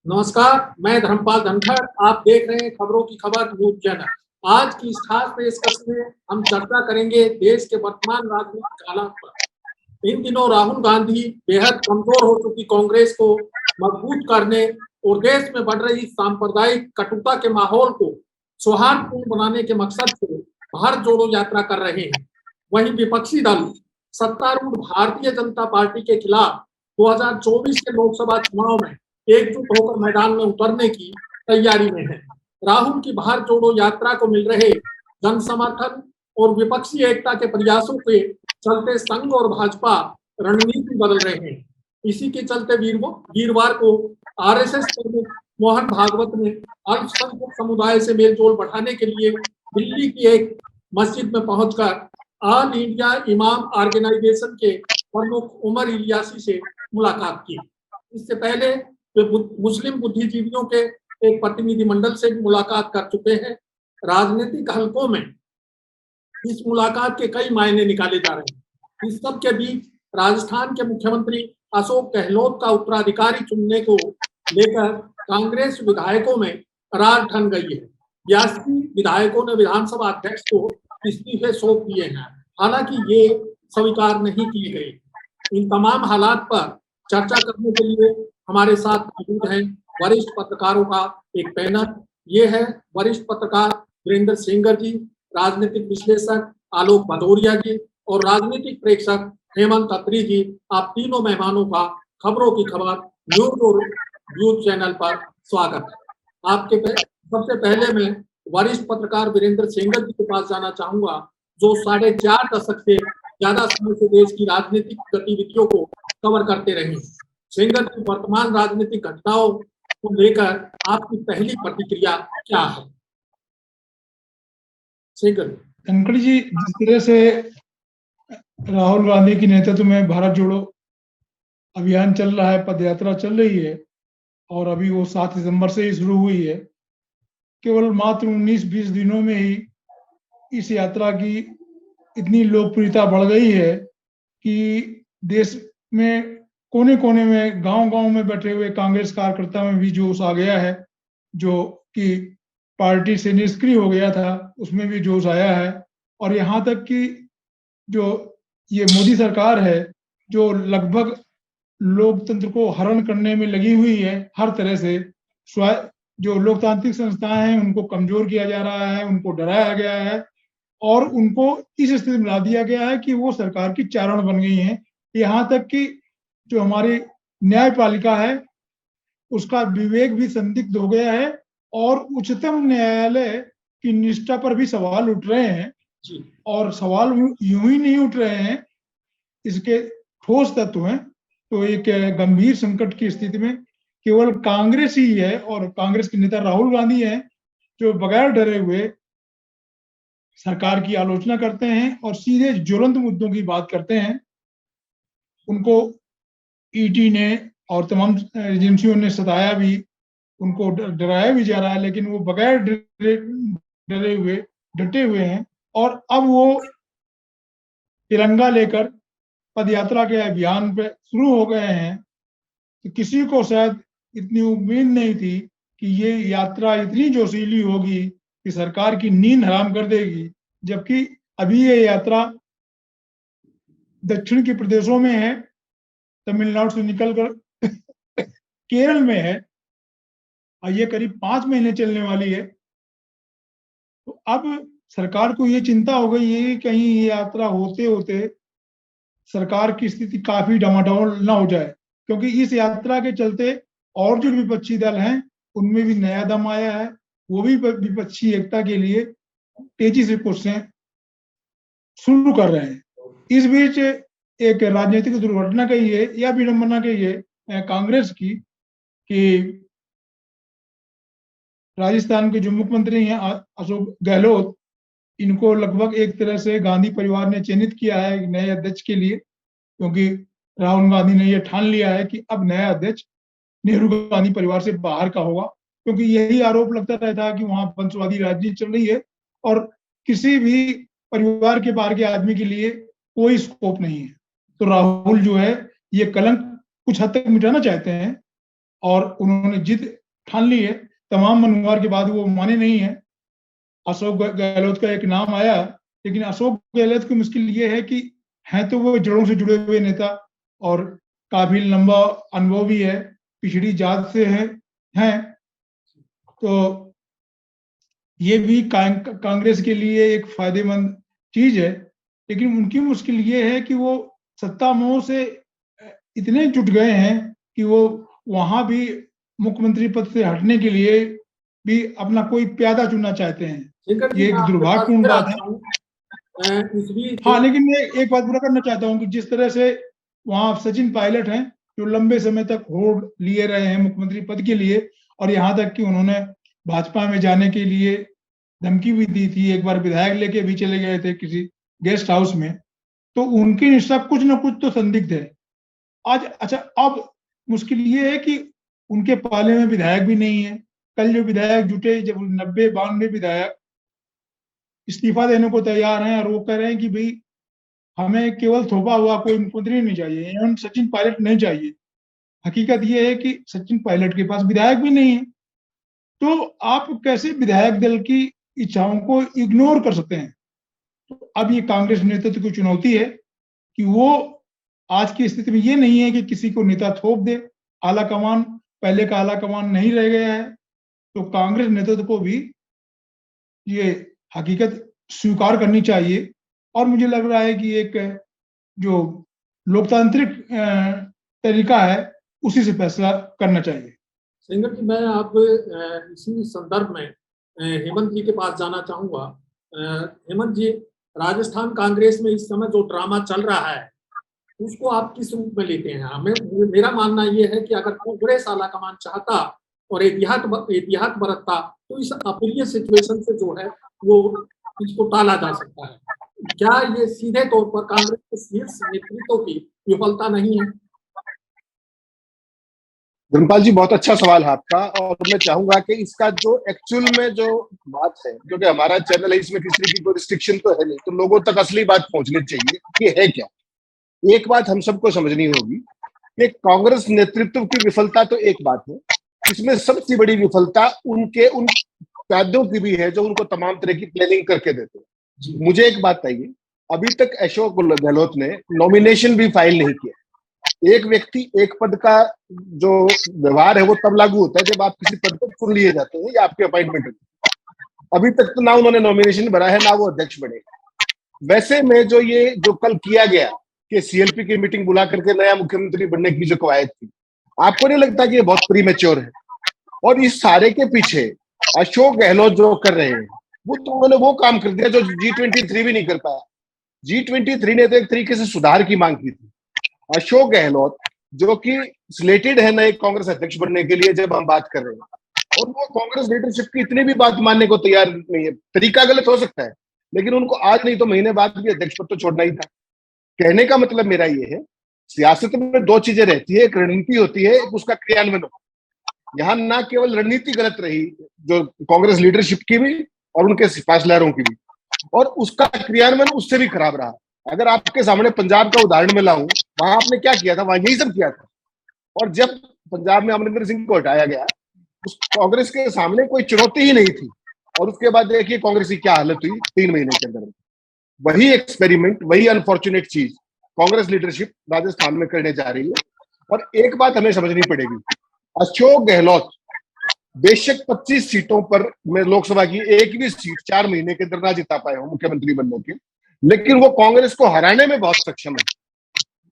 नमस्कार, मैं धर्मपाल धनखड़। आप देख रहे हैं खबरों की खबर न्यूज चैनल। आज की इस खास पेशकश में हम चर्चा करेंगे देश के वर्तमान राजनीतिक हालात पर। इन दिनों राहुल गांधी बेहद कमजोर हो चुकी कांग्रेस को मजबूत करने और देश में बढ़ रही सांप्रदायिक कटुता के माहौल को सौहार्दपूर्ण बनाने के मकसद से भारत जोड़ो यात्रा कर रहे हैं। वहीं विपक्षी दल सत्तारूढ़ भारतीय जनता पार्टी के खिलाफ 2024 के लोकसभा चुनाव में एकजुट होकर मैदान में उतरने की तैयारी में है। राहुल की भारत जोड़ो यात्रा को मिल रहे जन समर्थन और विपक्षी एकता के प्रयासों के चलते संघ और भाजपा रणनीति बदल रहे हैं। इसी के चलते वीरवार को आरएसएस प्रमुख मोहन भागवत ने अल्पसंख्यक समुदाय से मेलजोल बढ़ाने के लिए दिल्ली की एक मस्जिद में पहुंचकर ऑल इंडिया इमाम ऑर्गेनाइजेशन के प्रमुख उमर इलियासी से मुलाकात की। इससे पहले वे मुस्लिम बुद्धिजीवियों के एक प्रतिनिधिमंडल से भी मुलाकात कर चुके हैं। राजनीतिक हलकों में इस मुलाकात के कई मायने निकाले जा रहे हैं। इस सब के बीच राजस्थान के मुख्यमंत्री अशोक गहलोत का उत्तराधिकारी चुनने को लेकर कांग्रेस विधायकों में करार ठन गई है। 82 विधायकों ने विधानसभा अध्यक्ष को इस्तीफे सौंप दिए हैं, हालांकि ये स्वीकार नहीं किए गए। इन तमाम हालात पर चर्चा करने के लिए हमारे साथ मौजूद हैं वरिष्ठ पत्रकारों का एक पैनल। ये है वरिष्ठ पत्रकार वीरेंद्र सेंगर जी, राजनीतिक विश्लेषक आलोक भदौरिया जी और राजनीतिक प्रेक्षक हेमंत अत्री जी। आप तीनों मेहमानों का खबरों की खबर न्यूज और व्यूज चैनल पर स्वागत है। सबसे पहले मैं वरिष्ठ पत्रकार वीरेंद्र सेंगर जी के पास जाना चाहूंगा, जो 4.5 दशक से ज्यादा समय से देश की राजनीतिक गतिविधियों को कवर करते रहे। सेंगर की वर्तमान राजनीतिक घटनाओं को लेकर आपकी पहली प्रतिक्रिया क्या है? सेंगर जी, जिस तरह से राहुल गांधी की नेतृत्व में भारत जोड़ो अभियान चल रहा है, पदयात्रा चल रही है और अभी वो 7 सितंबर से ही शुरू हुई है। केवल मात्र 19-20 दिनों में ही इस यात्रा की इतनी लोकप्रियता बढ़ गई है कि देश में कोने कोने में, गांव-गांव में बैठे हुए कांग्रेस कार्यकर्ता में भी जोश आ गया है। जो कि पार्टी से निष्क्रिय हो गया था, उसमें भी जोश आया है। और यहाँ तक कि जो ये मोदी सरकार है, जो लगभग लोकतंत्र को हरण करने में लगी हुई है, हर तरह से जो लोकतांत्रिक संस्थाएं हैं उनको कमजोर किया जा रहा है, उनको डराया गया है और उनको इस स्थिति में ला दिया गया है कि वो सरकार की चारण बन गई हैं। यहाँ तक कि जो हमारी न्यायपालिका है उसका विवेक भी संदिग्ध हो गया है और उच्चतम न्यायालय की निष्ठा पर भी सवाल उठ रहे हैं। और सवाल यूं ही नहीं उठ रहे हैं, इसके ठोस तत्व हैं। तो एक गंभीर संकट की स्थिति में केवल कांग्रेस ही है और कांग्रेस के नेता राहुल गांधी हैं जो बगैर डरे हुए सरकार की आलोचना करते हैं और सीधे ज्वलंत मुद्दों की बात करते हैं। उनको ईडी ने और तमाम एजेंसियों ने सताया भी, उनको डराया भी जा रहा है, लेकिन वो बगैर डरे हुए डटे हुए हैं। और अब वो तिरंगा लेकर पदयात्रा के अभियान पे शुरू हो गए हैं। तो किसी को शायद इतनी उम्मीद नहीं थी कि ये यात्रा इतनी जोशीली होगी कि सरकार की नींद हराम कर देगी, जबकि अभी ये यात्रा दक्षिण के प्रदेशों में है, तमिलनाडु से निकलकर केरल में है और ये करीब 5 महीने चलने वाली है। तो अब सरकार को ये चिंता हो गई है कि कहीं ये यात्रा होते होते सरकार की स्थिति काफी डामाडोल ना हो जाए, क्योंकि इस यात्रा के चलते और जो विपक्षी दल हैं उनमें भी नया दम आया है। वो भी विपक्षी एकता के लिए तेजी से कोशिशें शुरू कर रहे हैं। इस बीच एक राजनीतिक दुर्घटना कही है या विडंबना कही है कांग्रेस की कि राजस्थान के जो मुख्यमंत्री हैं अशोक गहलोत, इनको लगभग एक तरह से गांधी परिवार ने चयनित किया है नए अध्यक्ष के लिए, क्योंकि राहुल गांधी ने यह ठान लिया है कि अब नया अध्यक्ष नेहरू गांधी परिवार से बाहर का होगा, क्योंकि यही आरोप लगता रहता है कि वहां वंशवादी राजनीति चल रही है और किसी भी परिवार के बाहर के आदमी के लिए कोई स्कोप नहीं है। तो राहुल जो है ये कलंक कुछ हद तक मिटाना चाहते हैं और उन्होंने जिद ठान ली है। तमाम मनोवार के बाद वो माने नहीं है। अशोक गहलोत का एक नाम आया, लेकिन अशोक गहलोत की मुश्किल ये है कि हैं तो वो जड़ों से जुड़े हुए नेता और काफी लंबा अनुभव भी है, पिछड़ी जात से हैं, तो ये भी कांग्रेस के लिए एक फायदेमंद चीज है। लेकिन उनकी मुश्किल ये है कि वो सत्ता मोह से इतने जुट गए हैं कि वो वहां भी मुख्यमंत्री पद से हटने के लिए भी अपना कोई प्यादा चुनना चाहते हैं। ये एक दुर्भाग्यपूर्ण बात है। हाँ, लेकिन मैं एक बात पूरा करना चाहता हूँ कि जिस तरह से वहां सचिन पायलट हैं जो लंबे समय तक होड़ लिए रहे हैं मुख्यमंत्री पद के लिए, और यहाँ तक कि उन्होंने भाजपा में जाने के लिए धमकी भी दी थी, एक बार विधायक लेके भी चले गए थे किसी गेस्ट हाउस में, तो उनकी निष्ठा कुछ ना कुछ तो संदिग्ध है आज। अच्छा, अब मुश्किल ये है कि उनके पाले में विधायक भी नहीं है। कल जो विधायक जुटे, जब 92 विधायक इस्तीफा देने को तैयार हैं और वो कह रहे हैं कि भाई हमें केवल थोपा हुआ कोई मुख्यमंत्री नहीं चाहिए, एवं सचिन पायलट नहीं चाहिए। हकीकत ये है कि सचिन पायलट के पास विधायक भी नहीं है, तो आप कैसे विधायक दल की इच्छाओं को इग्नोर कर सकते हैं? तो अब ये कांग्रेस नेतृत्व की चुनौती है कि वो आज की स्थिति में ये नहीं है कि किसी को नेता थोप दे। आला कमान पहले का आला कमान नहीं रह गया है, तो कांग्रेस नेतृत्व को भी ये हकीकत स्वीकार करनी चाहिए। और मुझे लग रहा है कि एक जो लोकतांत्रिक तरीका है उसी से फैसला करना चाहिए। सेंगर जी, मैं आप इसी संदर्भ में हेमंत जी के पास जाना चाहूंगा। हेमंत जी, राजस्थान कांग्रेस में इस समय जो ड्रामा चल रहा है उसको आप किस रूप में लेते हैं? हमें मेरा मानना यह है कि अगर कांग्रेस आला कमान चाहता और एहतियात बरतता तो इस अप्रिय सिचुएशन से जो है वो इसको टाला जा सकता है। क्या ये सीधे तौर पर कांग्रेस के शीर्ष नेतृत्व की विफलता नहीं है? धर्मपाल जी, बहुत अच्छा सवाल है आपका, और मैं चाहूंगा कि इसका जो एक्चुअल में जो बात है, क्योंकि हमारा चैनल है, इसमें किसी की कोई रिस्ट्रिक्शन तो है नहीं, तो लोगों तक असली बात पहुंचनी चाहिए कि है क्या। एक बात हम सबको समझनी होगी कि कांग्रेस नेतृत्व की विफलता तो एक बात है, इसमें सबसे बड़ी विफलता उन कायदों की भी है जो उनको तमाम तरह की प्लानिंग करके देते हैं। मुझे एक बात चाहिए, अभी तक अशोक गहलोत ने नॉमिनेशन भी फाइल नहीं किया। एक व्यक्ति एक पद का जो व्यवहार है वो तब लागू होता है जब आप किसी पद पर चुन लिए जाते हैं या आपके अपॉइंटमेंट होती है। अभी तक तो ना उन्होंने नॉमिनेशन भरा है ना वो अध्यक्ष बने। वैसे में जो कल किया गया कि सीएलपी की मीटिंग बुला करके नया मुख्यमंत्री बनने की जो कवायद थी, आपको नहीं लगता कि ये बहुत प्रीमेच्योर है? और इस सारे के पीछे अशोक गहलोत जो कर रहे हैं वो तो उन्होंने वो काम कर दिया जो G23 भी नहीं कर पाया। G23 ने तो एक तरीके से सुधार की मांग की थी। अशोक गहलोत जो कि सिलेक्टेड है नए कांग्रेस अध्यक्ष बनने के लिए जब हम बात कर रहे हैं, और वो कांग्रेस लीडरशिप की इतनी भी बात मानने को तैयार नहीं है। तरीका गलत हो सकता है, लेकिन उनको आज नहीं तो महीने बाद भी अध्यक्ष पद तो छोड़ना ही था। कहने का मतलब मेरा ये है, सियासत में दो चीजें रहती है, एक रणनीति होती है, एक उसका क्रियान्वयन होता है। यहाँ ना केवल रणनीति गलत रही जो कांग्रेस लीडरशिप की भी और उनके सिपाहीलारों की भी, और उसका क्रियान्वयन उससे भी खराब रहा। अगर आपके सामने पंजाब का उदाहरण में लाऊं, वहां आपने क्या किया था? वहां यही सब किया था। और जब पंजाब में अमरिंदर सिंह को हटाया गया, उस कांग्रेस के सामने कोई चुनौती ही नहीं थी, और उसके बाद देखिए कांग्रेस की क्या हालत हुई 3 महीने के अंदर। वही एक्सपेरिमेंट, वही अनफॉर्चुनेट चीज कांग्रेस लीडरशिप राजस्थान में करने जा रही है। और एक बात हमें समझनी पड़ेगी, अशोक गहलोत बेशक 25 सीटों पर में लोकसभा की एक भी सीट 4 महीने के अंदर ना जिता पाए हो मुख्यमंत्री बनने के, लेकिन वो कांग्रेस को हराने में बहुत सक्षम है।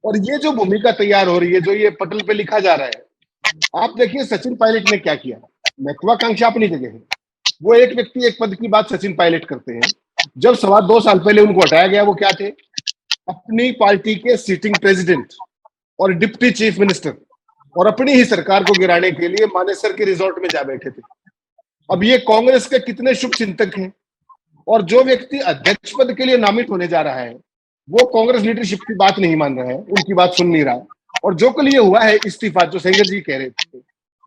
और ये जो भूमिका तैयार हो रही है, जो ये पटल पे लिखा जा रहा है, आप देखिए सचिन पायलट ने क्या किया। महत्वाकांक्षा अपनी जगह है, वो एक व्यक्ति एक पद की बात सचिन पायलट करते हैं। जब 2.25 साल पहले उनको हटाया गया, वो क्या थे? अपनी पार्टी के सिटिंग प्रेसिडेंट और डिप्टी चीफ मिनिस्टर, और अपनी ही सरकार को गिराने के लिए मानेसर के रिजॉर्ट में जा बैठे थे। अब ये कांग्रेस के कितने शुभ चिंतक हैं, और जो व्यक्ति अध्यक्ष पद के लिए नामित होने जा रहा है वो कांग्रेस लीडरशिप की बात नहीं मान रहा है, उनकी बात सुन नहीं रहा। और जो कल ये हुआ है इस्तीफा, जो सेंगर जी कह रहे थे,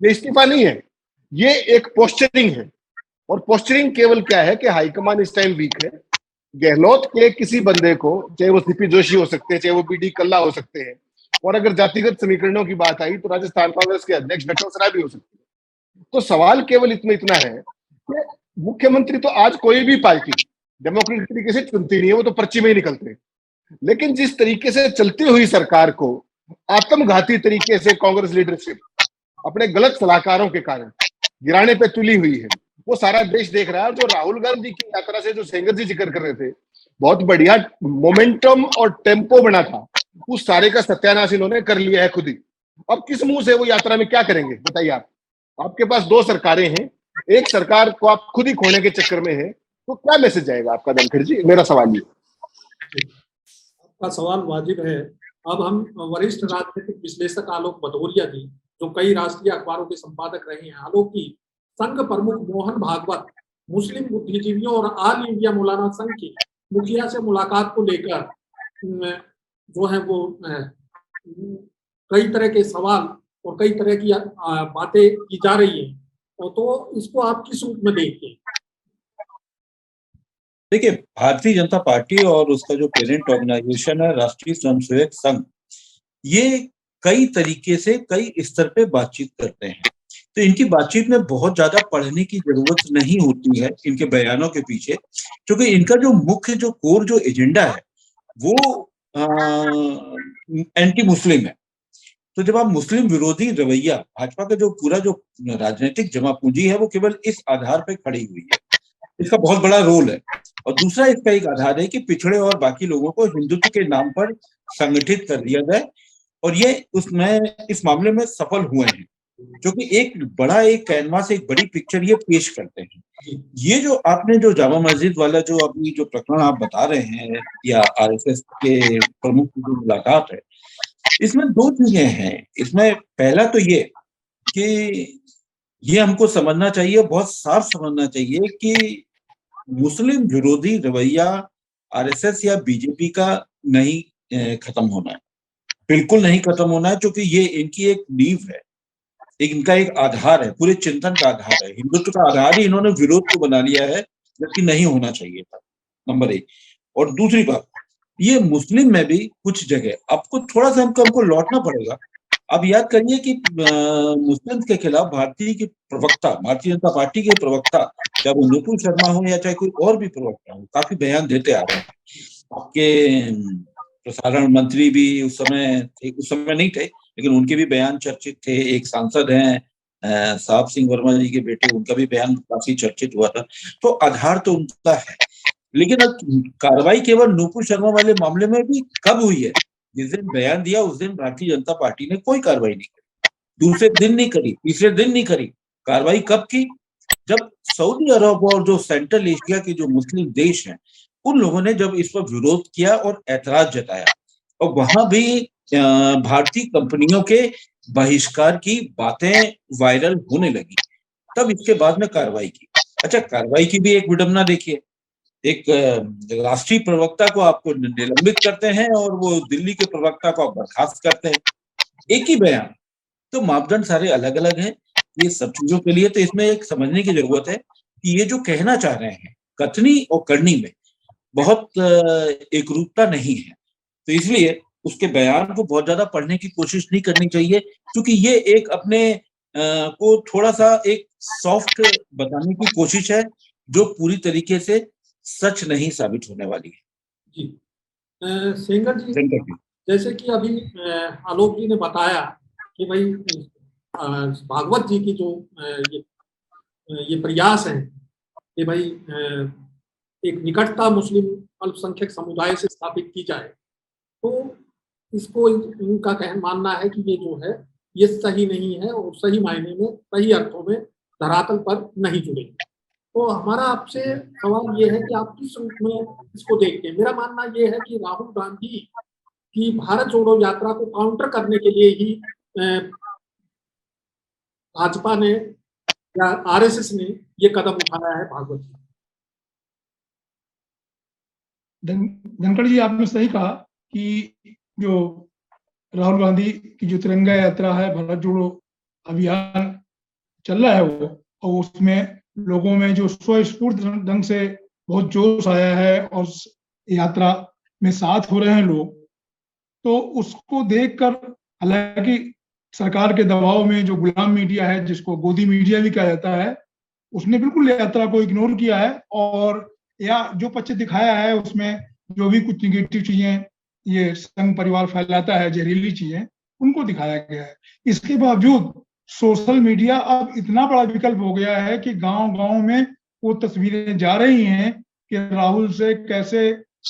ये इस्तीफा नहीं है, ये एक पोस्चरिंग है। और पोस्चरिंग केवल क्या है कि हाईकमान इस टाइम वीक है। गहलोत के किसी बंदे को, चाहे वो सीपी जोशी हो सकते हैं, चाहे वो बीडी कल्ला हो सकते हैं, और अगर जातिगत समीकरणों की बात आई तो राजस्थान कांग्रेस के अध्यक्ष डॉक्टर सराय भी हो सकती है। तो सवाल केवल इतना है कि मुख्यमंत्री तो आज कोई भी पार्टी डेमोक्रेटिक तरीके से चुनती नहीं है, वो तो पर्ची में ही निकलते हैं। लेकिन जिस तरीके से चलती हुई सरकार को आत्मघाती तरीके से कांग्रेस लीडरशिप अपने गलत सलाहकारों के कारण गिराने पे तुली हुई है, वो सारा देश देख रहा है। जो राहुल गांधी की यात्रा से जो सेंगर जी जिक्र कर रहे थे, बहुत बढ़िया मोमेंटम और टेम्पो बना था, उस सारे का सत्यानाश इन्होंने कर लिया है खुद ही। अब किस मुंह से वो यात्रा में क्या करेंगे बताइए आप? आपके पास दो सरकारें हैं, एक सरकार को आप खुद ही खोने के चक्कर में है, तो क्या मैसेज जाएगा आपका धनखड़ जी? मेरा सवाल ये। आपका सवाल वाजिब है। अब हम वरिष्ठ राजनीतिक विश्लेषक आलोक भदौरिया जी, जो कई राष्ट्रीय अखबारों के संपादक रहे हैं, आलोक की संघ प्रमुख मोहन भागवत मुस्लिम बुद्धिजीवियों और ऑल इंडिया मौलाना संघ की मुखिया से मुलाकात को लेकर जो है वो कई तरह के सवाल और कई तरह की बातें की जा रही हैं, तो इसको आप किस रूप में देखते हैं? देखिए, भारतीय जनता पार्टी और उसका जो पेरेंट ऑर्गेनाइजेशन है राष्ट्रीय स्वयंसेवक संघ, ये कई तरीके से कई स्तर पे बातचीत करते हैं। तो इनकी बातचीत में बहुत ज्यादा पढ़ने की जरूरत नहीं होती है इनके बयानों के पीछे, क्योंकि इनका जो मुख्य जो कोर जो एजेंडा है वो एंटी मुस्लिम है। तो जब आप मुस्लिम विरोधी रवैया, भाजपा का जो पूरा जो राजनीतिक जमा पूंजी है वो केवल इस आधार पर खड़ी हुई है, इसका बहुत बड़ा रोल है। और दूसरा इसका एक आधार है कि पिछड़े और बाकी लोगों को हिंदुत्व के नाम पर संगठित कर दिया जाए, और ये उसमें इस मामले में सफल हुए हैं, क्योंकि एक बड़ा एक कैनवास, एक बड़ी पिक्चर ये पेश करते हैं। ये जो आपने जो जामा मस्जिद वाला जो अभी जो प्रकरण आप बता रहे हैं या आरएसएस के प्रमुख की जो मुलाकात है, इसमें दो चीजें हैं। इसमें पहला तो ये कि ये हमको समझना चाहिए, बहुत साफ समझना चाहिए कि मुस्लिम विरोधी रवैया आरएसएस या बीजेपी का नहीं खत्म होना है, बिल्कुल नहीं खत्म होना है, क्योंकि ये इनकी एक नींव है, इनका एक आधार है, पूरे चिंतन का आधार है। हिंदुत्व का आधार ही इन्होंने विरोध को बना लिया है, जबकि नहीं होना चाहिए था, नंबर एक। और दूसरी बात, ये मुस्लिम में भी कुछ जगह आपको थोड़ा सा हमको लौटना पड़ेगा। अब याद करिए कि मुस्लिम के खिलाफ भारतीय जनता पार्टी के प्रवक्ता, चाहे वो नुपुर शर्मा हो या चाहे कोई और भी प्रवक्ता हो, काफी बयान देते आ रहे हैं। आपके प्रसारण मंत्री भी उस समय नहीं थे, लेकिन उनके भी बयान चर्चित थे। एक सांसद हैं साहब सिंह वर्मा जी के बेटे, उनका भी बयान काफी चर्चित हुआ था। तो आधार तो उनका है, लेकिन अब कार्रवाई केवल नुपुर शर्मा वाले मामले में भी कब हुई है? जिस दिन बयान दिया उस दिन भारतीय जनता पार्टी ने कोई कार्रवाई नहीं करी, दूसरे दिन नहीं करी, तीसरे दिन नहीं करी। कार्रवाई कब की? जब सऊदी अरब और जो सेंट्रल एशिया के जो मुस्लिम देश हैं, उन लोगों ने जब इस पर विरोध किया और ऐतराज जताया, और वहां भी भारतीय कंपनियों के बहिष्कार की बातें वायरल होने लगी, तब इसके बाद में कार्रवाई की। अच्छा, कार्रवाई की भी एक विडंबना देखिए, एक राष्ट्रीय प्रवक्ता को आपको निलंबित करते हैं और वो दिल्ली के प्रवक्ता को आप बर्खास्त करते हैं, एक ही बयान। तो मापदंड सारे अलग अलग हैं ये सब चीजों के लिए। तो इसमें एक समझने की जरूरत है कि ये जो कहना चाह रहे हैं, कथनी और करनी में बहुत एक रूपता नहीं है। तो इसलिए उसके बयान को बहुत ज्यादा पढ़ने की कोशिश नहीं करनी चाहिए, क्योंकि ये एक अपने को थोड़ा सा एक सॉफ्ट बताने की कोशिश है, जो पूरी तरीके से सच नहीं साबित होने वाली है। जी सेंगर जी, जैसे कि अभी आलोक जी ने बताया कि भाई भागवत जी की जो ये प्रयास है कि भाई एक निकटता मुस्लिम अल्पसंख्यक समुदाय से स्थापित की जाए, तो इसको इनका मानना है कि ये जो है ये सही नहीं है और सही मायने में, सही अर्थों में धरातल पर नहीं जुड़ेंगे। तो हमारा आपसे सवाल ये है कि आप किस रूप में इसको देखते हैं? मेरा मानना ये है कि राहुल गांधी की भारत जोड़ो यात्रा को काउंटर करने के लिए ही भाजपा ने या आरएसएस ने ये कदम उठाया है। भागवत जी, धनखड़ जी, आपने सही कहा कि जो राहुल गांधी की जो तिरंगा यात्रा है, भारत जोड़ो अभियान चल रहा है वो, और उसमें लोगों में जो स्वस्फूर्त ढंग से बहुत जोश आया है और यात्रा में साथ हो रहे हैं लोग, तो उसको देखकर, हालांकि सरकार के दबाव में जो गुलाम मीडिया है, जिसको गोदी मीडिया भी कहा जाता है, उसने बिल्कुल यात्रा को इग्नोर किया है, और या जो पक्ष दिखाया है उसमें जो भी कुछ निगेटिव चीजें ये संघ परिवार फैलाता है, जहरीली चीजें, उनको दिखाया गया है। इसके बावजूद सोशल मीडिया अब इतना बड़ा विकल्प हो गया है कि गांव गांव में वो तस्वीरें जा रही हैं कि राहुल से कैसे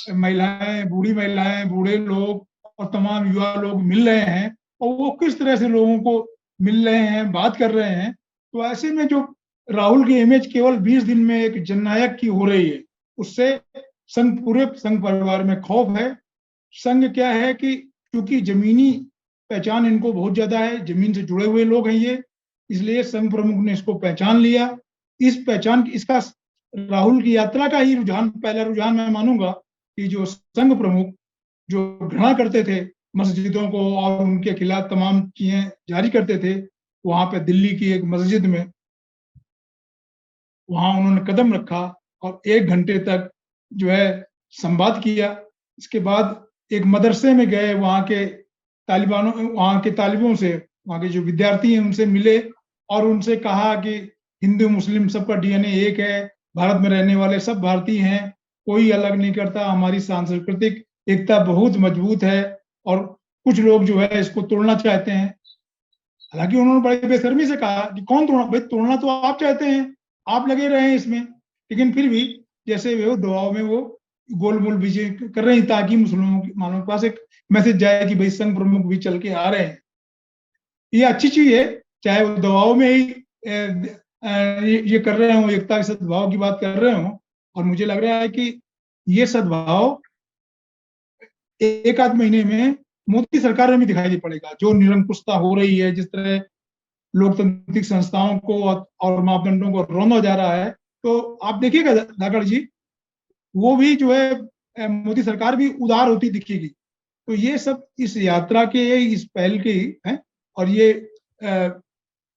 महिलाएं, बूढ़ी महिलाएं, बूढ़े लोग और तमाम युवा लोग मिल रहे हैं, और वो किस तरह से लोगों को मिल रहे हैं, बात कर रहे हैं। तो ऐसे में जो राहुल की इमेज केवल 20 दिन में एक जननायक की हो रही है, उससे पूरे संघ परिवार में खौफ है। संघ क्या है कि क्योंकि जमीनी पहचान इनको बहुत ज्यादा है, जमीन से जुड़े हुए लोग हैं ये, इसलिए संघ प्रमुख ने इसको पहचान लिया। इस पहचान इसका राहुल की यात्रा का ही रुझान, पहला रुझान मैं मानूंगा कि जो संघ प्रमुख जो घृणा करते थे मस्जिदों को और उनके खिलाफ तमाम चीजें जारी करते थे, वहां पे दिल्ली की एक मस्जिद में वहां उन्होंने कदम रखा और 1 घंटे तक जो है संवाद किया। इसके बाद एक मदरसे में गए, वहां के तालिबों से, वहां के जो विद्यार्थी हैं उनसे मिले और उनसे कहा कि हिंदू मुस्लिम सबका डीएनए एक है, भारत में रहने वाले सब भारतीय हैं, कोई अलग नहीं करता, हमारी सांस्कृतिक एकता बहुत मजबूत है और कुछ लोग जो है इसको तोड़ना चाहते हैं। हालांकि उन्होंने बड़ी बेशर्मी से कहा कि कौन तोड़ना, भाई तोड़ना तो आप चाहते हैं, आप लगे रहे हैं इसमें, लेकिन फिर भी जैसे वो दबाव में वो गोल मोल बीजे कर रहे हैं ताकि मुसलमानों के पास एक मैसेज जाए कि भाई संघ प्रमुख भी चल के आ रहे हैं। ये अच्छी चीज है, चाहे वो दबाव में ही ये कर रहे हो, एकता के सद्भाव की बात कर रहे हो। और मुझे लग रहा है कि ये सद्भाव एक आध महीने में मोदी सरकार में भी दिखाई दे पड़ेगा। जो निरंकुशता हो रही है, जिस तरह लोकतांत्रिक संस्थाओं को और मापदंडों को रौंदा जा रहा है, तो आप देखिएगा धाकड़ जी, वो भी जो है मोदी सरकार भी उदार होती दिखेगी। तो ये सब इस यात्रा के, इस पहल के ही हैं और ये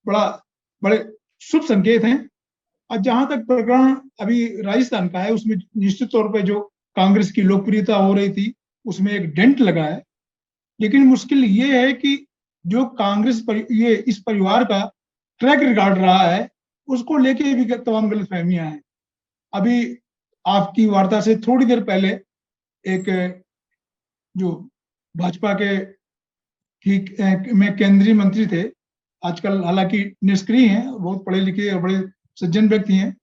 बड़े शुभ संकेत हैं। और जहां तक प्रकरण अभी राजस्थान का है, उसमें निश्चित तौर पर जो कांग्रेस की लोकप्रियता हो रही थी उसमें एक डेंट लगा है। लेकिन मुश्किल ये है कि जो कांग्रेस ये इस परिवार का ट्रैक रिकॉर्ड रहा है, उसको लेके भी तमाम गलतफहमियां हैं। अभी आपकी वार्ता से थोड़ी देर पहले एक जो भाजपा के में केंद्रीय मंत्री थे, आजकल हालांकि निष्क्रिय हैं, बहुत पढ़े लिखे और बड़े सज्जन व्यक्ति हैं,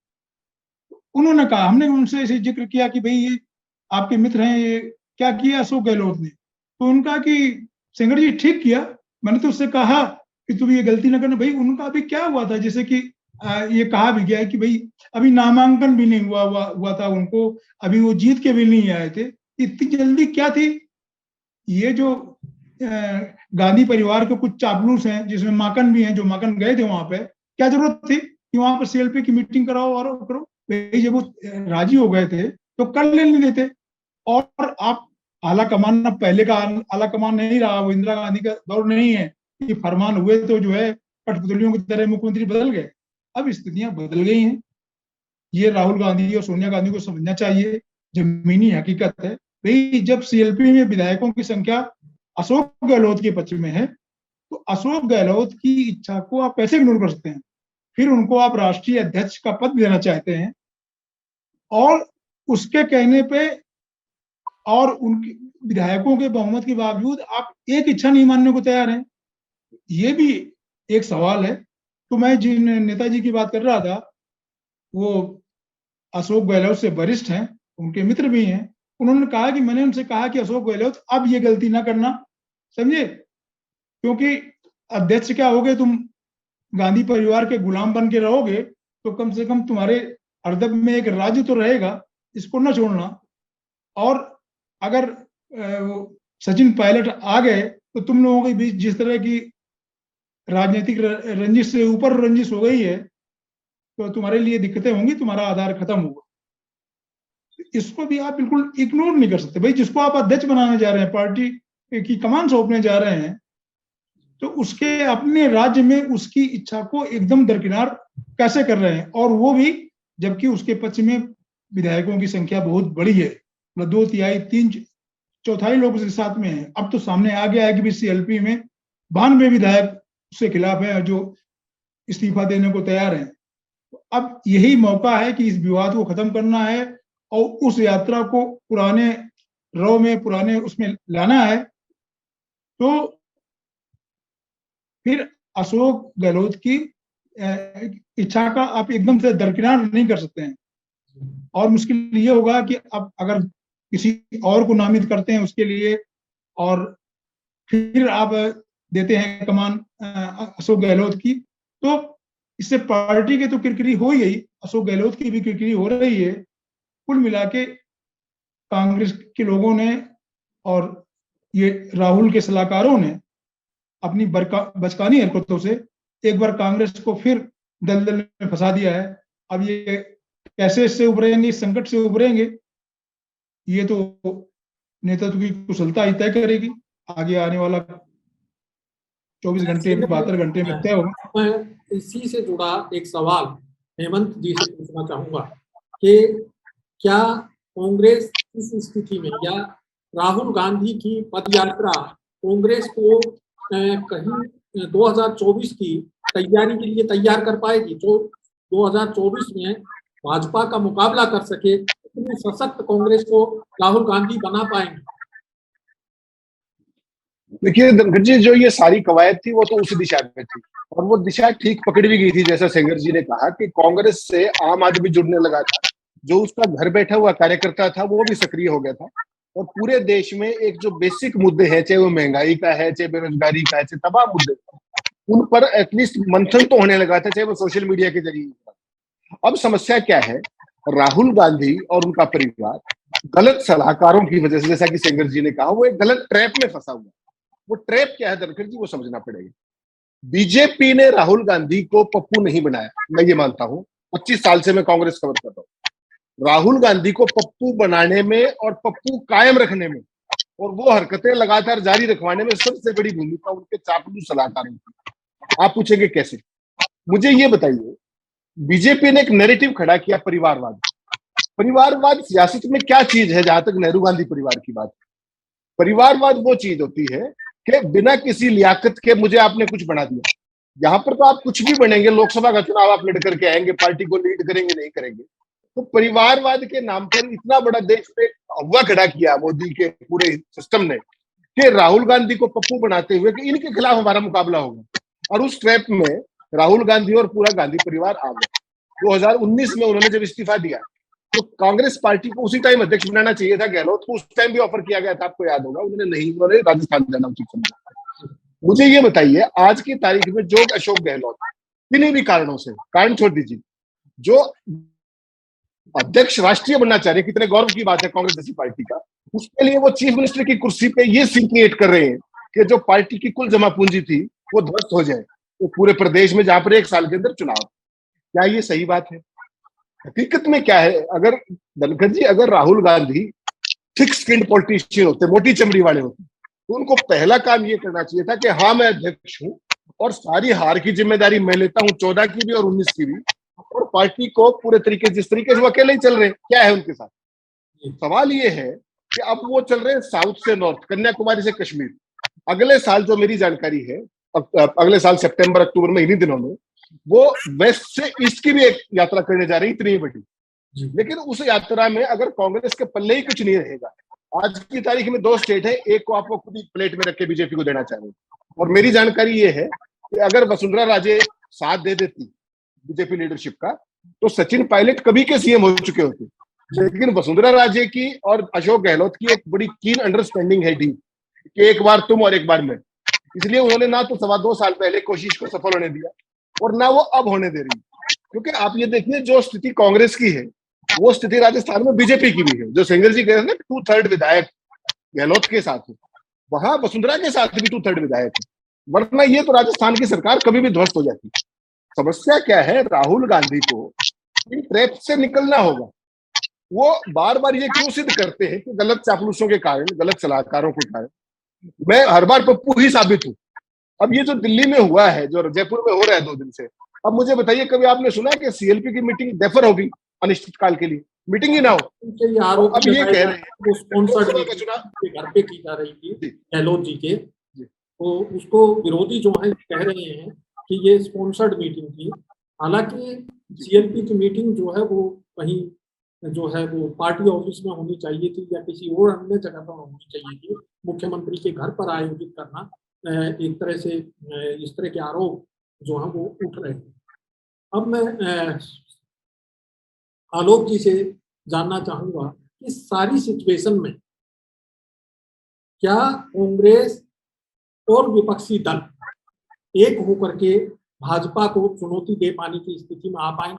उन्होंने कहा, हमने उनसे ऐसे जिक्र किया कि भाई ये आपके मित्र हैं, ये क्या किया अशोक गहलोत ने? तो उनका कि सेंगर जी ठीक किया, मैंने तो उससे कहा कि तुम ये गलती न करना। भाई उनका अभी क्या हुआ था, जैसे कि ये कहा भी गया है कि भाई अभी नामांकन भी नहीं हुआ था उनको, अभी वो जीत के भी नहीं आए थे, इतनी जल्दी क्या थी? ये जो गांधी परिवार के कुछ चापलूस हैं, जिसमें माकन भी हैं, जो माकन गए थे वहां पे, क्या जरूरत थी कि वहां पर सीएलपी की मीटिंग कराओ और करो? भाई जब वो राजी हो गए थे तो कर लेने देते। और आप आला कमान, ना पहले का आला कमान नहीं रहा, वो इंदिरा गांधी का दौर नहीं है कि फरमान हुए तो जो है कठपुतलियों की तरह मुख्यमंत्री बदल गए। अब स्थितियां बदल गई हैं। ये राहुल गांधी और सोनिया गांधी को समझना चाहिए, जमीनी हकीकत है। भाई जब सीएलपी में विधायकों की संख्या अशोक गहलोत के पक्ष में है, तो अशोक गहलोत की इच्छा को आप कैसे इग्नोर कर सकते हैं? फिर उनको आप राष्ट्रीय अध्यक्ष का पद देना चाहते हैं और उसके कहने पे और उनके विधायकों के बहुमत के बावजूद आप एक इच्छा नहीं मानने को तैयार हैं। ये भी एक सवाल है। तो मैं जिन नेताजी की बात कर रहा था, वो अशोक गहलोत से वरिष्ठ हैं, उनके मित्र भी हैं। उन्होंने कहा कि मैंने उनसे कहा कि अशोक गहलोत अब ये गलती ना करना, समझे, क्योंकि अध्यक्ष क्या होगे तुम, गांधी परिवार के गुलाम बन के रहोगे तो कम से कम तुम्हारे हरदम में एक राज्य तो रहेगा, इसको ना छोड़ना। और अगर सचिन पायलट आ गए तो तुम लोगों के बीच जिस तरह की राजनीतिक रंजिश से ऊपर रंजिश हो गई है, तो तुम्हारे लिए दिक्कतें होंगी, तुम्हारा आधार खत्म होगा। इसको भी आप बिल्कुल इग्नोर नहीं कर सकते। भाई जिसको आप अध्यक्ष बनाने जा रहे हैं, पार्टी की कमान सौंपने जा रहे हैं, तो उसके अपने राज्य में उसकी इच्छा को एकदम दरकिनार कैसे कर रहे हैं? और वो भी जबकि उसके पक्ष में विधायकों की संख्या बहुत बड़ी है, मतलब 2/3 चौथाई लोग उसके साथ में हैं। अब तो सामने आ गया है कि भी CLP में 92 विधायक उसके खिलाफ है जो इस्तीफा देने को तैयार हैं। अब यही मौका है कि इस विवाद को खत्म करना है और उस यात्रा को पुराने रौ में, पुराने उसमें लाना है। तो फिर अशोक गहलोत की इच्छा का आप एकदम से दरकिनार नहीं कर सकते हैं। और मुश्किल ये होगा कि अब अगर किसी और को नामित करते हैं उसके लिए और फिर आप देते हैं कमान अशोक गहलोत की, तो इससे पार्टी के तो किरकिरी हो ही गई, अशोक गहलोत की भी किरकिरी हो रही है। कुल मिला के कांग्रेस के लोगों ने और ये राहुल के सलाहकारों ने अपनी बचकानी हरकतों से एक बार कांग्रेस को फिर दलदल में फंसा दिया है। अब ये कैसे इससे उभरेंगे, इस संकट से उभरेंगे, ये तो नेतृत्व की कुशलता ही तय करेगी। आगे आने वाला 24 घंटे 72 घंटे में तय होगा। मैं इसी से जुड़ा एक सवाल हेमंत जी से पूछना चाहूंगा कि क्या कांग्रेस इस स्थिति में या राहुल गांधी की पदयात्रा कांग्रेस को कहीं 2024 की तैयारी के लिए तैयार कर पाएगी, जो 2024 में भाजपा का मुकाबला कर सके, इतनी सशक्त कांग्रेस को राहुल गांधी बना पाएंगे? देखिए धनखड़ जी, जो ये सारी कवायद थी वो तो उसी दिशा में थी और वो दिशा ठीक पकड़ी भी गई थी। जैसा सेंगर जी ने कहा कि कांग्रेस से आम आदमी जुड़ने लगा था, जो उसका घर बैठा हुआ कार्यकर्ता था वो भी सक्रिय हो गया था और पूरे देश में एक जो बेसिक मुद्दे हैं, चाहे वो महंगाई का है, चाहे बेरोजगारी का है, चाहे तमाम मुद्दे, उन पर एटलीस्ट मंथन तो होने लगा था, चाहे वो सोशल मीडिया के जरिए। अब समस्या क्या है, राहुल गांधी और उनका परिवार गलत सलाहकारों की वजह से, जैसा कि सेंगर जी ने कहा, वो एक गलत ट्रैप में फंसा हुआ है। वो ट्रैप क्या है धनखड़ जी, वो समझना पड़ेगा। बीजेपी ने राहुल गांधी को पप्पू नहीं बनाया, मैं ये मानता हूं। 25 साल से मैं कांग्रेस कवर कर रहा हूं। राहुल गांधी को पप्पू बनाने में और पप्पू कायम रखने में और वो हरकतें लगातार जारी रखवाने में सबसे बड़ी भूमिका उनके चापलूस सलाहकारों की। आप पूछेंगे कैसे, मुझे ये बताइए। बीजेपी ने एक नैरेटिव खड़ा किया परिवारवाद। परिवारवाद सियासत में क्या चीज है? जहां तक नेहरू गांधी परिवार की बात, परिवारवाद वो चीज होती है कि बिना किसी लियाकत के मुझे आपने कुछ बना दिया। यहाँ पर तो आप कुछ भी बनेंगे, लोकसभा का चुनाव आप लड़ करके आएंगे, पार्टी को लीड करेंगे, नहीं करेंगे। तो परिवारवाद के नाम पर इतना बड़ा देश पे हवा खड़ा किया मोदी के पूरे सिस्टम ने कि राहुल गांधी को पप्पू बनाते हुए कि इनके खिलाफ हमारा मुकाबला होगा। और उस ट्रैप में राहुल गांधी और पूरा गांधी परिवार आ गए। 2019 में उन्होंने जब इस्तीफा दिया तो कांग्रेस पार्टी को उसी टाइम अध्यक्ष बनाना चाहिए था। गहलोत को उस टाइम भी ऑफर किया गया था, आपको याद होगा, उन्होंने नहीं, उन्होंने राजस्थान जाना उचित समझा। मुझे ये बताइए, आज की तारीख में जो अशोक गहलोत किन्हीं भी कारणों से, कारण छोड़ दीजिए, जो अध्यक्ष राष्ट्रीय बनना चाह रहे, कितने गौरव की बात है कांग्रेस जैसी पार्टी का, उसके लिए वो चीफ मिनिस्टर की कुर्सी पे ये सीन क्रिएट कर रहे हैं कि जो पार्टी की कुल जमा पूंजी थी वो ध्वस्त हो जाए, तो पूरे प्रदेश में, जहां पर 1 साल के अंदर चुनाव। क्या ये सही बात है? हकीकत में क्या है, अगर धनखड़ जी, अगर Rahul Gandhi thick skin politician होते, मोटी चमड़ी वाले होते, तो उनको पहला काम ये करना चाहिए था कि हाँ मैं अध्यक्ष हूं और सारी हार की जिम्मेदारी मैं लेता हूं, 14 की भी और 19 की भी, और पार्टी को पूरे तरीके, जिस तरीके से वो अकेले ही चल रहे हैं, क्या है उनके साथ। सवाल ये है कि अब वो चल रहे हैं साउथ से नॉर्थ, कन्याकुमारी से कश्मीर। अगले साल, जो मेरी जानकारी है, अगले साल सितंबर अक्टूबर में, इन्हीं दिनों में वो वेस्ट से ईस्ट की भी एक यात्रा करने जा रही, इतनी बड़ी। लेकिन उस यात्रा में अगर कांग्रेस के पल्ले ही कुछ नहीं रहेगा, आज की तारीख में 2 स्टेट है, एक को आपको खुद ही प्लेट में रख के बीजेपी को देना चाह रहे हैं। और मेरी जानकारी ये है कि अगर वसुंधरा राजे साथ दे देती बीजेपी लीडरशिप का, तो सचिन पायलट कभी के सीएम हो चुके होते। लेकिन वसुंधरा राजे की और अशोक गहलोत की एक बड़ी कीन अंडरस्टैंडिंग है डीप, कि एक बार तुम और एक बार मैं। इसलिए उन्होंने ना तो 2.25 साल पहले कोशिश को सफल होने दिया और ना वो अब होने दे रही। क्योंकि आप ये देखिए, जो स्थिति कांग्रेस की है वो स्थिति राजस्थान में बीजेपी की भी है। जो सेंगर जी कह रहे हैं ना, 2/3 विधायक गहलोत के साथ है, वहां वसुंधरा के साथ भी 2/3 विधायक है, वरना ये तो राजस्थान की सरकार कभी भी ध्वस्त हो जाती। समस्या क्या है, राहुल गांधी को इन ट्रैप से निकलना होगा। वो बार बार ये क्यों सिद्ध करते हैं कि गलत चापलूसों के कारण, गलत सलाहकारों के कारण मैं हर बार पप्पू ही साबित हूं। अब ये जो दिल्ली में हुआ है, जो जयपुर में हो रहा है 2 दिन से, अब मुझे बताइए, कभी आपने सुना है कि CLP की मीटिंग डेफर होगी अनिश्चित काल के लिए? मीटिंग ही ना हो। उनके ये आरोप अब ये कह रहे हैं वो स्पॉन्सर्ड लोकसभा का मीटिंग चुनाव के घर पे की जा रही थी जी। गहलोत जी के, जी। तो उसको विरोधी जो है कह रहे हैं कि ये स्पॉन्सर्ड मीटिंग थी। हालांकि सीएलपी की मीटिंग जो है वो कहीं जो है वो पार्टी ऑफिस में होनी चाहिए थी या किसी और अन्य जगह पर होनी चाहिए थी। मुख्यमंत्री के घर पर आयोजित करना एक तरह से इस तरह के आरोप जो है वो उठ रहे हैं। अब मैं आलोक जी से जानना चाहूंगा कि सारी सिचुएशन में क्या कांग्रेस और विपक्षी दल एक होकर के भाजपा को चुनौती दे पाने की स्थिति में आ पाए?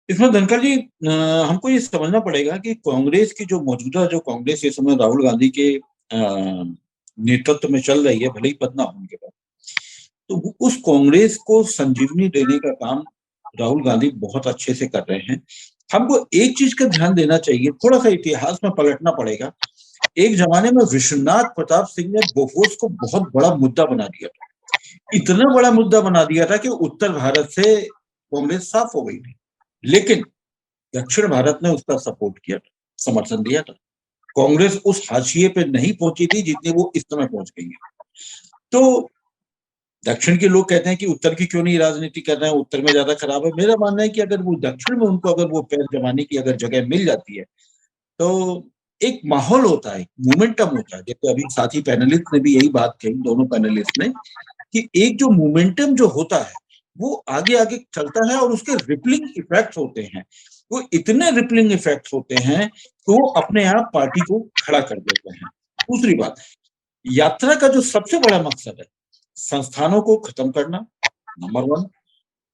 इसमें धनखड़ जी हमको ये समझना पड़ेगा कि कांग्रेस की जो मौजूदा जो कांग्रेस इस समय राहुल गांधी के नेतृत्व में चल रही है, भले ही पद ना होने के बाद, तो उस कांग्रेस को संजीवनी देने का काम राहुल गांधी बहुत अच्छे से कर रहे हैं। हमको एक चीज का ध्यान देना चाहिए, थोड़ा सा इतिहास में पलटना पड़ेगा। एक जमाने में विश्वनाथ प्रताप सिंह ने बोफोर्स को बहुत बड़ा मुद्दा बना दिया था, इतना बड़ा मुद्दा बना दिया था कि उत्तर भारत से कांग्रेस साफ हो गई थी, लेकिन दक्षिण भारत ने उसका सपोर्ट किया था, समर्थन दिया था। कांग्रेस उस हाशिए पे नहीं पहुंची थी जितने वो इस समय पहुंच गई है। तो दक्षिण के लोग कहते हैं कि उत्तर की क्यों नहीं राजनीति कर रहे हैं, उत्तर में ज्यादा खराब है। मेरा मानना है कि अगर वो दक्षिण में उनको अगर वो पैर जमाने की अगर जगह मिल जाती है तो एक माहौल होता है, मोमेंटम होता है। जैसे अभी साथी पैनलिस्ट ने भी यही बात कही, दोनों पैनलिस्ट ने, कि एक जो मोमेंटम जो होता है वो आगे आगे चलता है और उसके रिपलिंग इफेक्ट्स होते हैं। वो इतने रिपलिंग इफेक्ट्स होते हैं कि वो अपने आप पार्टी को खड़ा कर देते हैं। दूसरी बात, यात्रा का जो सबसे बड़ा मकसद है संस्थानों को खत्म करना, नंबर 1,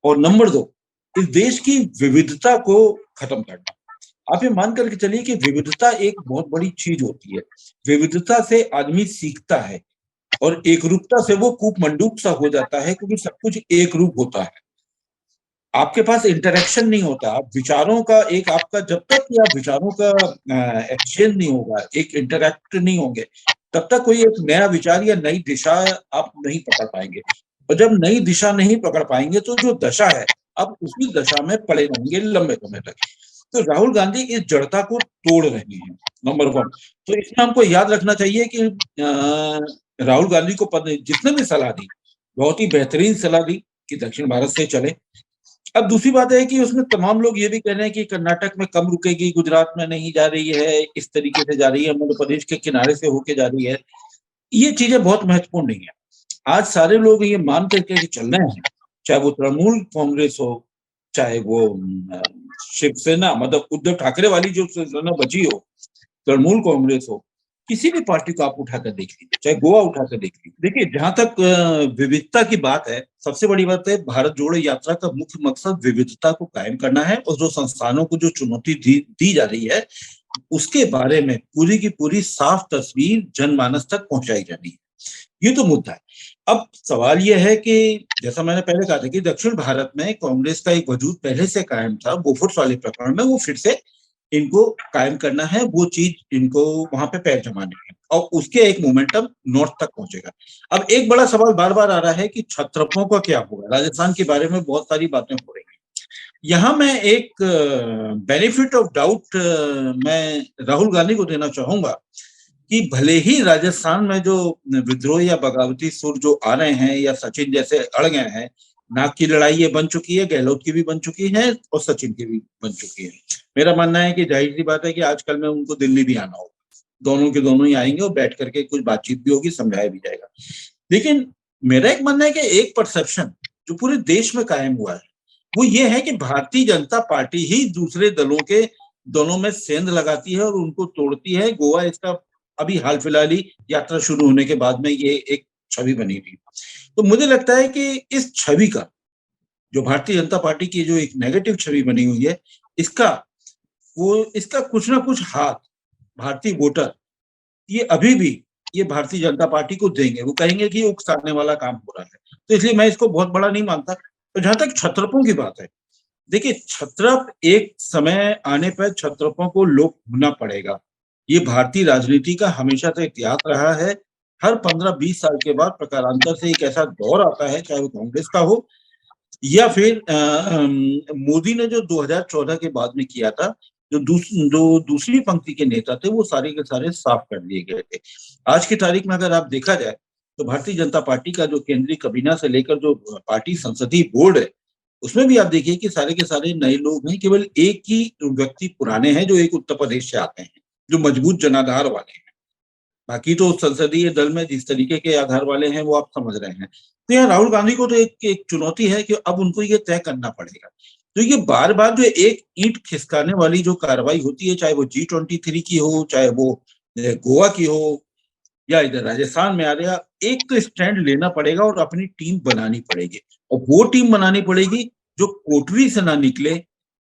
और नंबर 2 इस देश की विविधता को खत्म करना। आप ये मान करके चलिए कि विविधता एक बहुत बड़ी चीज होती है। विविधता से आदमी सीखता है और एकरूपता से वो कूपमंडूक सा हो जाता है, क्योंकि सब कुछ एक रूप होता है। आपके पास इंटरेक्शन नहीं होता, आप विचारों का एक आपका जब तक कि आप विचारों का एक्सचेंज नहीं होगा, एक इंटरेक्ट नहीं होंगे, तब तक कोई एक नया विचार या नई दिशा आप नहीं पकड़ पाएंगे। और जब नई दिशा नहीं पकड़ पाएंगे तो जो दशा है आप उसी दशा में पड़े रहेंगे लंबे समय तक। तो राहुल गांधी इस जड़ता को तोड़ रहे हैं, नंबर 1। तो इसमें हमको याद रखना चाहिए कि राहुल गांधी को जितने भी सलाह दी, बहुत ही बेहतरीन सलाह दी कि दक्षिण भारत से चले। अब दूसरी बात है कि उसमें तमाम लोग ये भी कह रहे हैं कि कर्नाटक में कम रुकेगी, गुजरात में नहीं जा रही है, इस तरीके से जा रही है, मध्य प्रदेश के किनारे से होके जा रही है। ये चीजें बहुत महत्वपूर्ण नहीं है। आज सारे लोग ये मान करके चल रहे हैं, चाहे वो तृणमूल कांग्रेस हो, चाहे वो शिवसेना, मतलब उद्धव ठाकरे वाली जो शिवसेना बची हो, तृणमूल कांग्रेस हो, किसी भी पार्टी को आप उठाकर देख लीजिए, चाहे गोवा उठाकर देख लीजिए। देखिए, जहां तक विविधता की बात है, सबसे बड़ी बात है भारत जोड़ो यात्रा का मुख्य मकसद विविधता को कायम करना है, और जो संस्थानों को जो चुनौती दी जा रही है उसके बारे में पूरी की पूरी साफ तस्वीर जनमानस तक पहुंचाई जानी है। ये तो मुद्दा है। अब सवाल यह है कि जैसा मैंने पहले कहा था कि दक्षिण भारत में कांग्रेस का एक वजूद पहले से कायम था, बोफोर्स वाले प्रकरण में वो फिर से इनको कायम करना है, वो चीज इनको वहां पे पैर जमाने हैं, और उसके एक मोमेंटम नॉर्थ तक पहुंचेगा। अब एक बड़ा सवाल बार बार आ रहा है कि क्षत्रपों का क्या होगा। राजस्थान के बारे में बहुत सारी बातें हो रही हैं। यहाँ मैं एक बेनिफिट ऑफ डाउट मैं राहुल गांधी को देना चाहूंगा कि भले ही राजस्थान में जो विद्रोह या बगावती सुर जो आ रहे हैं या सचिन जैसे अड़ गए हैं, नाक की लड़ाई ये बन चुकी है, गहलोत की भी बन चुकी है और सचिन की भी बन चुकी है। मेरा मानना है कि जाहिर सी बात है कि आजकल में उनको दिल्ली भी आना होगा, दोनों के दोनों ही आएंगे और बैठ करके कुछ बातचीत भी होगी, समझाया भी जाएगा। लेकिन मेरा एक मानना है कि एक परसेप्शन जो पूरे देश में कायम हुआ है वो ये है कि भारतीय जनता पार्टी ही दूसरे दलों के दोनों में सेंध लगाती है और उनको तोड़ती है। गोवा इसका अभी हाल फिलहाल ही यात्रा शुरू होने के बाद में ये एक छवि बनी थी। तो मुझे लगता है कि इस छवि का जो भारतीय जनता पार्टी की जो एक नेगेटिव छवि बनी हुई है, इसका कुछ ना कुछ हाथ भारतीय वोटर ये अभी भी ये भारतीय जनता पार्टी को देंगे। वो कहेंगे कि उकसाने वाला काम हो रहा है, तो इसलिए मैं इसको बहुत बड़ा नहीं मानता। तो जहां तक क्षत्रपों की बात है, देखिए क्षत्रप एक समय आने पर क्षत्रपों को लोप होना पड़ेगा। ये भारतीय राजनीति का हमेशा से इतिहास रहा है। हर 15-20 साल के बाद प्रकारांतर से एक ऐसा दौर आता है, चाहे वो कांग्रेस का हो या फिर मोदी ने जो 2014 के बाद में किया था, जो दूसरी पंक्ति के नेता थे वो सारे के सारे साफ कर दिए गए थे। आज की तारीख में अगर आप देखा जाए तो भारतीय जनता पार्टी का जो केंद्रीय कैबिनेट से लेकर जो पार्टी संसदीय बोर्ड है, उसमें भी आप देखिए कि सारे के सारे नए लोग हैं। केवल एक ही व्यक्ति पुराने हैं जो एक उत्तर प्रदेश से आते हैं, जो मजबूत जनाधार वाले हैं। बाकी तो संसदीय दल में जिस तरीके के आधार वाले हैं वो आप समझ रहे हैं। तो यहाँ राहुल गांधी को तो एक चुनौती है कि अब उनको ये तय करना पड़ेगा। तो ये बार बार जो एक ईंट खिसकाने वाली जो कार्रवाई होती है, चाहे वो G23 की हो, चाहे वो गोवा की हो, या इधर राजस्थान में आ रहा, एक तो स्टैंड लेना पड़ेगा और अपनी टीम बनानी पड़ेगी। और वो टीम बनानी पड़ेगी जो कोटरी से ना निकले,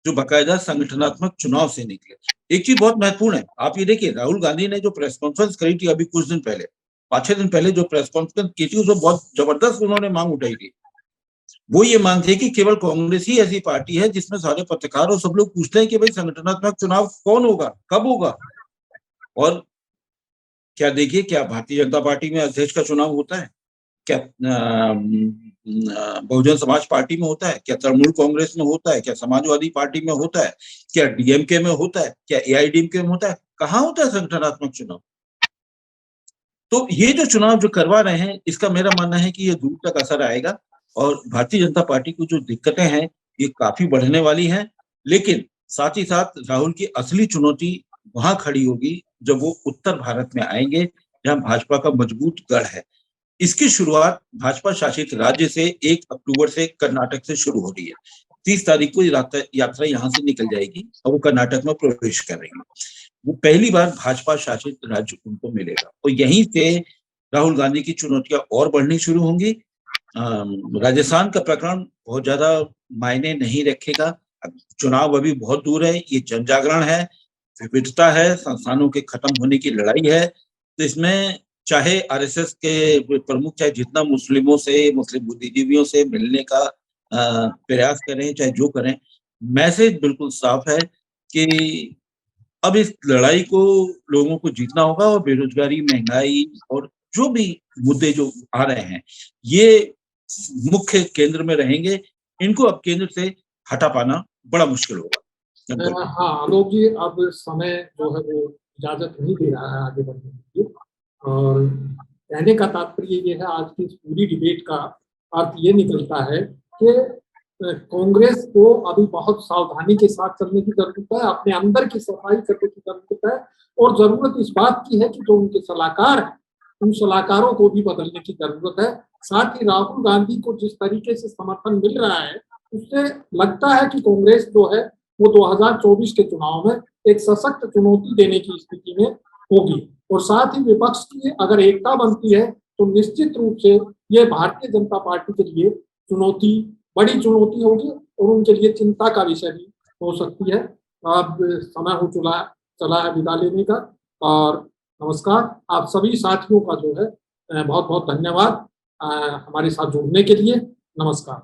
जो बाकायदा संगठनात्मक चुनाव से निकले। एक चीज बहुत महत्वपूर्ण है, आप ये देखिए राहुल गांधी ने जो प्रेस कॉन्फ्रेंस करी थी अभी कुछ दिन पहले, 5-6 दिन पहले जो प्रेस कॉन्फ्रेंस की थी, उसमें बहुत जबरदस्त उन्होंने मांग उठाई थी। वो ये मांग थी कि केवल कांग्रेस ही ऐसी पार्टी है जिसमें सारे पत्रकार और सब लोग पूछते हैं कि भाई संगठनात्मक चुनाव कौन होगा, कब होगा। और क्या देखिए, क्या भारतीय जनता पार्टी में अध्यक्ष का चुनाव होता है, क्या बहुजन समाज पार्टी में होता है, क्या तृणमूल कांग्रेस में होता है, क्या समाजवादी पार्टी में होता है, क्या डीएमके में होता है, क्या एआईडीएमके में होता है, कहाँ होता है संगठनात्मक चुनाव। तो ये जो चुनाव जो करवा रहे हैं, इसका मेरा मानना है कि ये दूर तक असर आएगा और भारतीय जनता पार्टी को जो दिक्कतें हैं ये काफी बढ़ने वाली हैं। लेकिन साथ ही साथ राहुल की असली चुनौती वहां खड़ी होगी जब वो उत्तर भारत में आएंगे, जहां भाजपा का मजबूत गढ़ है। इसकी शुरुआत भाजपा शासित राज्य से 1 अक्टूबर से कर्नाटक से शुरू हो रही है। 30 तारीख को यात्रा यहाँ से निकल जाएगी और वो कर्नाटक में प्रवेश करेंगे। वो पहली बार भाजपा शासित राज्य उनको मिलेगा और यहीं से राहुल गांधी की चुनौतियां और बढ़नी शुरू होंगी। राजस्थान का प्रकरण बहुत ज्यादा मायने नहीं रखेगा। चुनाव अभी बहुत दूर है, ये जन जागरण है, विविधता है, संस्थानों के खत्म होने की लड़ाई है। तो इसमें चाहे आरएसएस के प्रमुख चाहे जितना मुस्लिमों से, मुस्लिम बुद्धिजीवियों से मिलने का प्रयास करें, चाहे जो करें, मैसेज बिल्कुल साफ है कि अब इस लड़ाई को लोगों को जीतना होगा और बेरोजगारी, महंगाई और जो भी मुद्दे जो आ रहे हैं ये मुख्य केंद्र में रहेंगे। इनको अब केंद्र से हटा पाना बड़ा मुश्किल होगा। हाँ आलोक जी, अब समय जो है वो इजाजत नहीं दे रहा है आगे बढ़ने के लिए। और कहने का तात्पर्य ये है, आज की इस पूरी डिबेट का अर्थ ये निकलता है कि कांग्रेस को अभी बहुत सावधानी के साथ चलने की जरूरत है, अपने अंदर की सफाई करने की जरूरत है। और जरूरत इस बात की है कि जो उनके सलाहकार हैं, उन सलाहकारों को भी बदलने की जरूरत है। साथ ही राहुल गांधी को जिस तरीके से समर्थन मिल रहा है, उससे लगता है कि कांग्रेस जो है वो 2024 के चुनाव में एक सशक्त चुनौती देने की स्थिति में होगी। और साथ ही विपक्ष की अगर एकता बनती है तो निश्चित रूप से ये भारतीय जनता पार्टी के लिए चुनौती, बड़ी चुनौती होगी और उनके लिए चिंता का विषय भी हो सकती है। अब समय हो चला है विदा लेने का। और नमस्कार, आप सभी साथियों का जो है बहुत बहुत धन्यवाद हमारे साथ जुड़ने के लिए। नमस्कार।